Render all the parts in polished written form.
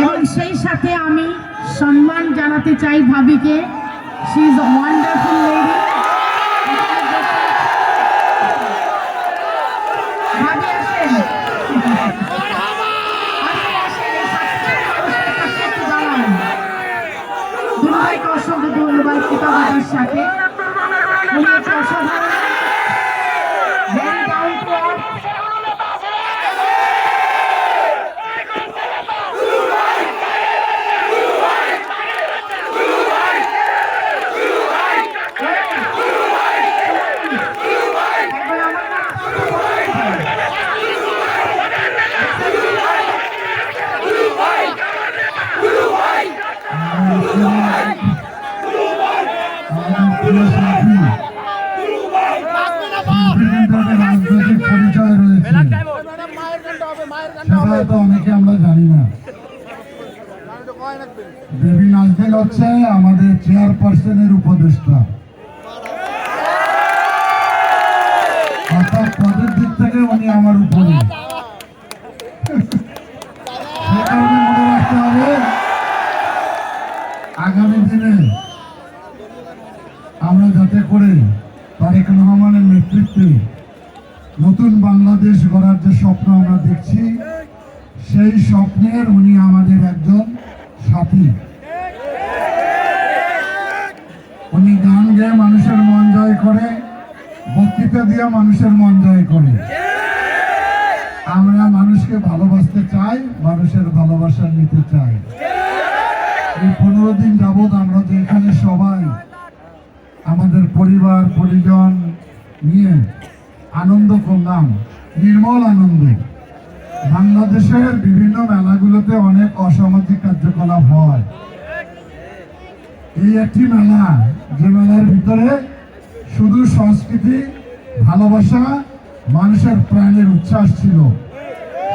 এবং সেই সাথে আমি সম্মান জানাতে চাই ভাবিকে। She is a wonderful lady. ভাবি আসেন, দুলুভাইকে অসংখ্য ধন্যবাদ কৃতজ্ঞতার সাথে। উনি হচ্ছে অসাধারণ, ভেরি ডাউন টু আর্থ। অনেকে আমরা জানি না, বেবি নাজনীন হচ্ছে আমাদের চেয়ারপারসনের উপদেষ্টা, অর্থাৎ পদের দিক থেকে উনি আমার উপরে। সে কারণে মনে রাখতে হবে আগামী দিনে আমরা যাতে করে তারেক রহমানের নেতৃত্বে নতুন বাংলাদেশ গড়ার যে স্বপ্ন আমরা দেখছি, সেই স্বপ্নের উনি আমাদের একজন সাথী। উনি গান গেয়ে মানুষের মন জয় করে, বক্তৃতা দিয়ে মানুষের মন জয় করে। আমরা মানুষকে ভালোবাসতে চাই, মানুষের ভালোবাসা নিতে চাই। এই 15 দিন যাবৎ আমরা যে এখানে সবাই আমাদের পরিবার পরিজন নিয়ে আনন্দ করলাম, নির্মল আনন্দ। বাংলাদেশের বিভিন্ন মেলাগুলোতে অনেক অসামাজিক কার্যকলাপ হয়, এই একটি মেলা, যে মেলার ভিতরে শুধু সংস্কৃতি, ভালোবাসা, মানুষের প্রাণের উচ্ছ্বাস ছিল।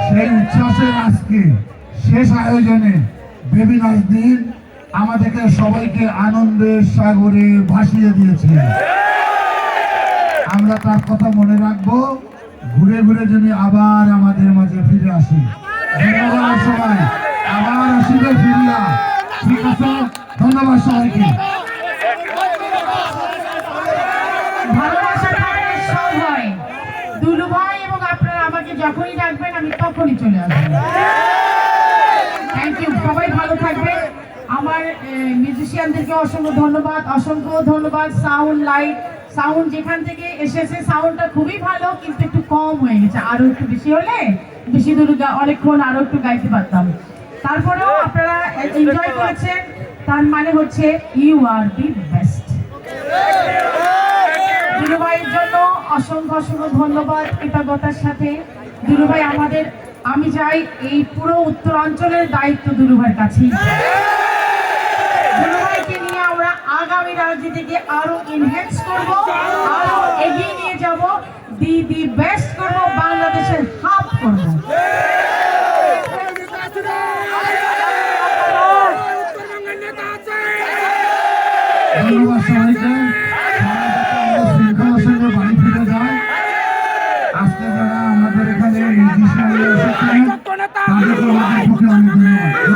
সেই উচ্ছ্বাসের আজকে শেষ আয়োজনে বেবি নাজনীন আমাদেরকে সবাইকে আনন্দের সাগরে ভাসিয়ে দিয়েছে। আমরা তার কথা মনে রাখবো, ঘুরে ঘুরে যদি আবার আমাদের মাঝে ফিরে আসি। ধন্যবাদ সবাই, আবার আসিবে ফিরিয়া। ঠিক আছে, ধন্যবাদ সবাইকে। ভালোবাসা থাকলে সব হয়। দুলুভাই এবং আপনারা আমাকে যখনই ডাকবেন আমি তখনই চলে আসবো। থ্যাংক ইউ, সবাই ভালো থাকবেন। আমার মিউজিশিয়ানদেরকে অসংখ্য ধন্যবাদ, অসংখ্য ধন্যবাদ। সাউন্ড, লাইট, সাউন্ড যেখান থেকে এসেছে সাউন্ডটা খুবই ভালো, কিন্তু একটু কম হয়ে গেছে। আরো একটু বেশি হলে বেশি দূর অনেকক্ষণ আরো একটু গাইতে পারতাম। তারপরেও আপনারা এনজয় করেছেন, তার মানে হচ্ছে ইউ আর দি বেস্ট। দুলুভাইয়ের জন্য অসংখ্য অসংখ্য ধন্যবাদ কৃতজ্ঞতার সাথে। দুলুভাই আমাদের, আমি চাই এই পুরো উত্তরাঞ্চলের দায়িত্ব দুলুভাইয়ের কাছেই। দুলুভাইকে নিয়ে আমরা আগামী রাজনীতিকে আরো এনহ্যান্স করব, আরো এগিয়ে নিয়ে যাব, দি বেস্ট করব, বাংলাদেশের হাব করব। ধন্যবাদ সবাইকে। শৃঙ্খলার সঙ্গে বাড়ি ফিরে যায়। আজকে যারা আমাদের এখানে মিউজিশিয়ান এসেছেন তাদেরকে আমাদের পক্ষে অনেক ধন্যবাদ।